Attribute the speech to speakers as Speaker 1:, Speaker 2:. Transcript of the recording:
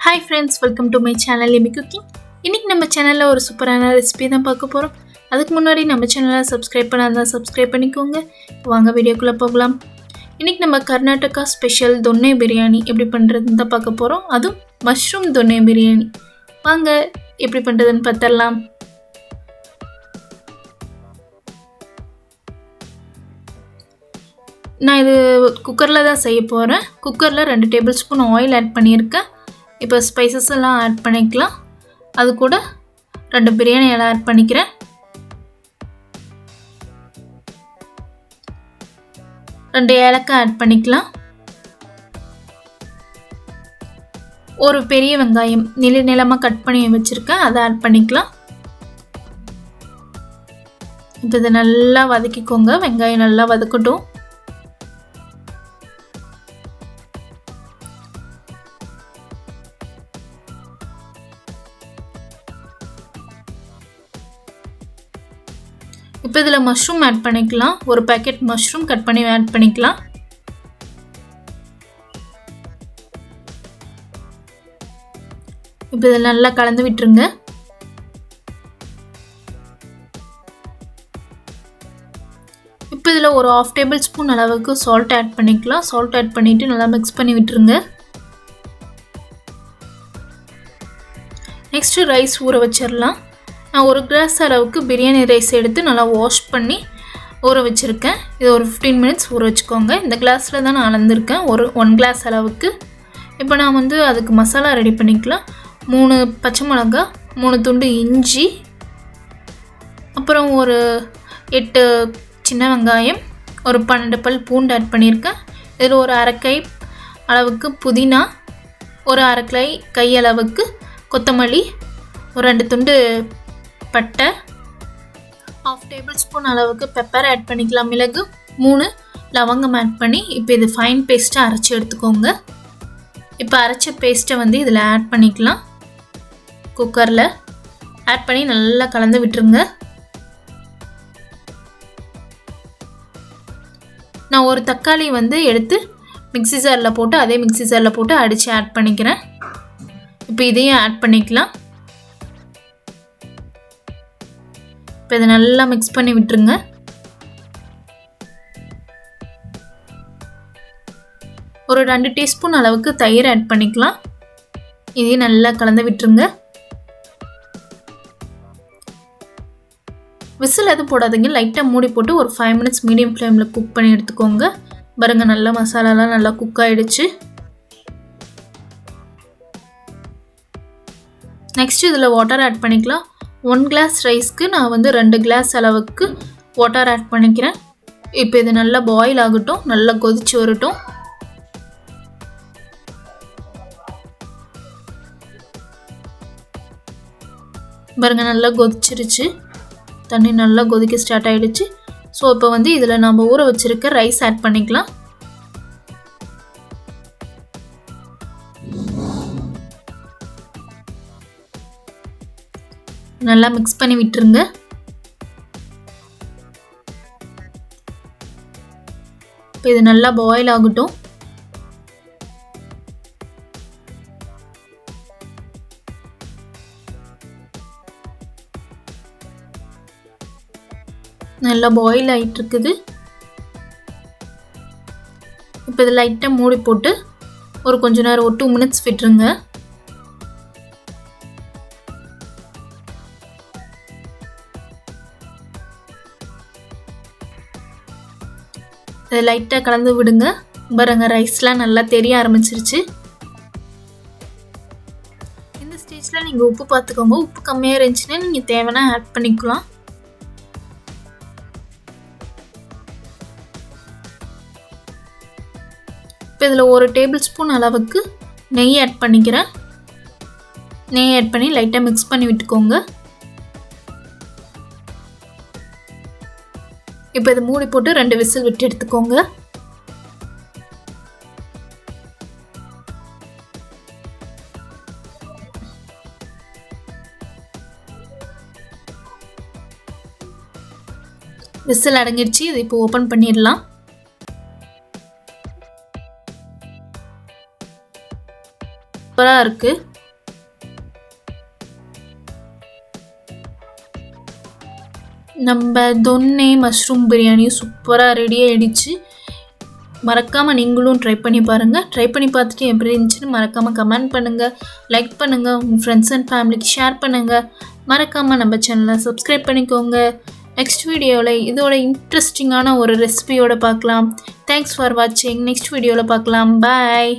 Speaker 1: Hi friends, welcome to my channel Yummy Cooking. இன்னைக்கு நம்ம சேனல்ல ஒரு சூப்பரான ரெசிபி தான் பார்க்க போறோம். அதுக்கு முன்னாடி நம்ம சேனலை சப்ஸ்கிரைப் பண்ணாதா சப்ஸ்கிரைப் பண்ணிக்கோங்க. வாங்க வீடியோக்குள்ள போகலாம். இன்னைக்கு நம்ம கர்நாடகா ஸ்பெஷல் தொன்னை பிரியாணி எப்படி பண்றதுன்னு தான் பார்க்க போறோம். அதுவும் மஷ்ரூம் தொன்னை பிரியாணி. வாங்க எப்படி பண்றதுன்னு பார்த்தறலாம். நான் இது குக்கர்ல தான் செய்ய போறேன். குக்கர்ல 2 டேபிள்ஸ்பூன் ஆயில் ஆட் பண்ணியிருக்கேன். இப்போ ஸ்பைசஸ் எல்லாம் ஆட் பண்ணிக்கலாம். அது கூட 2 பிரியாணி எல்லாம் ஆட் பண்ணிக்கிறேன். 2 ஏலக்காய் ஆட் பண்ணிக்கலாம். ஒரு பெரிய வெங்காயம் நீளமா கட் பண்ணி வச்சிருக்கேன், அதை ஆட் பண்ணிக்கலாம். இப்போ இதை நல்லா வதக்கிக்கோங்க. வெங்காயம் நல்லா வதக்கட்டும். இப்போ இதில் மஷ்ரூம் ஆட் பண்ணிக்கலாம். ஒரு பேக்கெட் மஷ்ரூம் கட் பண்ணி ஆட் பண்ணிக்கலாம். இப்போ இதில் நல்லா கலந்து விட்டுருங்க. இப்போ இதில் ஒரு 1/2 டேபிள் ஸ்பூன் அளவுக்கு சால்ட் ஆட் பண்ணிக்கலாம். சால்ட் ஆட் பண்ணிவிட்டு நல்லா மிக்ஸ் பண்ணி விட்டுருங்க. நெக்ஸ்ட்டு ரைஸ் ஊற வச்சிடலாம். நான் ஒரு கிளாஸ் அளவுக்கு பிரியாணி ரைஸ் எடுத்து நல்லா வாஷ் பண்ணி ஊற வச்சுருக்கேன். இது ஒரு 15 மினிட்ஸ் ஊற வச்சுக்கோங்க. இந்த கிளாஸில் தான் நான் அளந்துருக்கேன், ஒரு 1 கிளாஸ் அளவுக்கு. இப்போ நான் அதுக்கு மசாலா ரெடி பண்ணிக்கலாம். 3 பச்சை மிளகா, 3 துண்டு இஞ்சி, அப்புறம் ஒரு 8 சின்ன வெங்காயம், ஒரு 12 பல் பூண்டு ஆட் பண்ணியிருக்கேன். இதில் ஒரு அரை கை அளவுக்கு புதினா, ஒரு அரை கை அளவுக்கு கொத்தமல்லி, ஒரு 2 துண்டு பட்டை, 1/2 டேபிள் ஸ்பூன் அளவுக்கு பெப்பர் ஆட் பண்ணிக்கலாம். மிளகு 3 லவங்கம் ஆட் பண்ணி இப்போ இது ஃபைன் பேஸ்ட்டாக அரைச்சி எடுத்துக்கோங்க. இப்போ அரைச்ச பேஸ்ட்டை இதில் ஆட் பண்ணிக்கலாம். குக்கரில் ஆட் பண்ணி நல்லா கலந்து விட்டுருங்க. நான் ஒரு தக்காளி எடுத்து மிக்ஸி ஜாரில் போட்டு அதே மிக்ஸி ஜாரில் போட்டு அடித்து ஆட் பண்ணிக்கிறேன். இப்போ இதையும் ஆட் பண்ணிக்கலாம். இப்போ இதை நல்லா மிக்ஸ் பண்ணி விட்டுருங்க. ஒரு 2 டீஸ்பூன் அளவுக்கு தயிர் ஆட் பண்ணிக்கலாம். இதையும் நல்லா கலந்து விட்டுருங்க. விசில் எதுவும் போடாதீங்க, லைட்டாக மூடி போட்டு ஒரு 5 மினிட்ஸ் மீடியம் ஃப்ளேமில் குக் பண்ணி எடுத்துக்கோங்க. பாருங்க, நல்லா மசாலாலாம் நல்லா குக் ஆகிடுச்சு. நெக்ஸ்ட் இதில் வாட்டர் ஆட் பண்ணிக்கலாம். 1 கிளாஸ் ரைஸ்க்கு நான் 2 கிளாஸ் அளவுக்கு வாட்டர் ஆட் பண்ணிக்கிறேன். இப்போ இது நல்லா பாயில் ஆகட்டும், நல்லா கொதிச்சு வரட்டும். பாருங்க, நல்லா கொதிச்சிருச்சு. தண்ணி நல்லா கொதிக்க ஸ்டார்ட் ஆகிடுச்சு. ஸோ இப்போ இதில் நம்ம ஊற வச்சுருக்க ரைஸ் ஆட் பண்ணிக்கலாம். நல்லா மிக்ஸ் பண்ணி விட்டுருங்க. இப்போ இது நல்லா பாயில் ஆகட்டும். நல்லா பாயில் ஆகிட்டு இருக்குது. இப்போ இது லைட்டாக மூடி போட்டு ஒரு கொஞ்ச நேரம் ஒரு 2 மினிட்ஸ் விட்டுருங்க. இதை லைட்டாக கலந்து விடுங்க. பாருங்க, ரைஸ்லாம் நல்லா தெரிய ஆரம்பிச்சிருச்சு. இந்த ஸ்டேஜில் நீங்கள் உப்பு பார்த்துக்கோங்க. உப்பு கம்மியாக இருந்துச்சுன்னா நீங்கள் தேவைன்னா ஆட் பண்ணிக்கலாம். இப்போ இதில் ஒரு டேபிள் ஸ்பூன் அளவுக்கு நெய் ஆட் பண்ணிக்கிறேன். நெய் ஆட் பண்ணி லைட்டாக மிக்ஸ் பண்ணி விட்டுக்கோங்க. இப்போ இதை மூடி போட்டு 2 விசில் விட்டு எடுத்துக்கோங்க. விசில் அடங்கிடுச்சு. இது இப்போ ஓப்பன் பண்ணிடலாம். சூப்பராக சூப்பராக இருக்குது. நம்ம தொன்னே மஷ்ரூம் பிரியாணி சூப்பராக ரெடி ஆகிடுச்சு. மறக்காமல் நீங்களும் ட்ரை பண்ணி பாருங்கள். ட்ரை பண்ணி பார்த்துட்டு எப்படி இருந்துச்சுன்னு மறக்காமல் கமெண்ட் பண்ணுங்கள், லைக் பண்ணுங்கள், உங்கள் ஃப்ரெண்ட்ஸ் அண்ட் ஃபேமிலிக்கு ஷேர் பண்ணுங்கள். மறக்காமல் நம்ம சேனலை சப்ஸ்கிரைப் பண்ணிக்கோங்க. நெக்ஸ்ட் வீடியோவில் இதோட இன்ட்ரெஸ்டிங்கான ஒரு ரெசிபியோடு பார்க்கலாம். தேங்க்ஸ் ஃபார் வாட்சிங். நெக்ஸ்ட் வீடியோவில் பார்க்கலாம். பாய்.